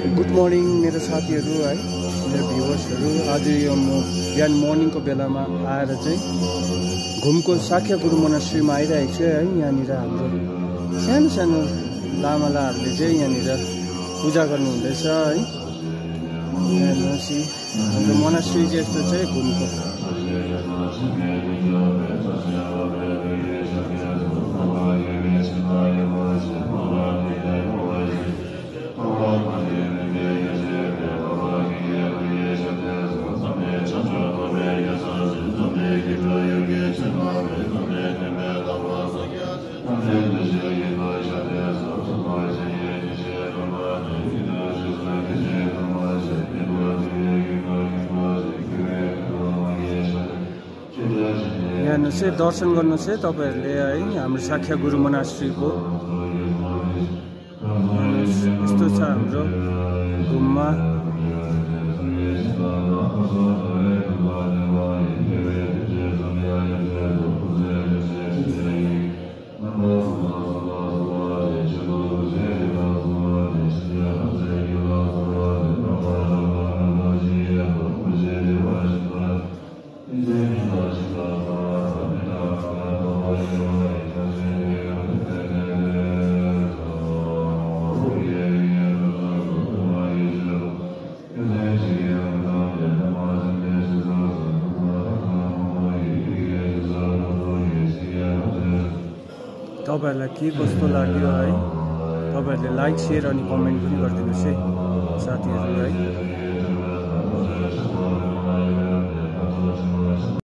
Good morning मेरो साथीहरू है, मेरो भ्युवर्सहरू। आज यो म बिहान मर्निङको बेलामा आएर चाहिँ घुमको साख्या गुरु मोनास्ट्रीमा आइरहेको छु है। यहाँनिर हाम्रो सानो सानो लामालाहरूले चाहिँ यहाँनिर पूजा गर्नु हुँदैछ है। हेर्नुहोस् हाम्रो मोनास्ट्री चाहिँ यस्तो चाहिँ घुमको। हेर्नुहोस् है, दर्शन गर्नुहोस् है तपाईँहरूले है हाम्रो साख्या गुरु मोनास्ट्रीको। यस्तो छ हाम्रो घुममा। तपाईहरुलाई के कस्तो लाग्यो है, तपाईहरुले लाइक शेयर अनि कमेन्ट पनि गरिदिनुहोस् है साथीहरु है।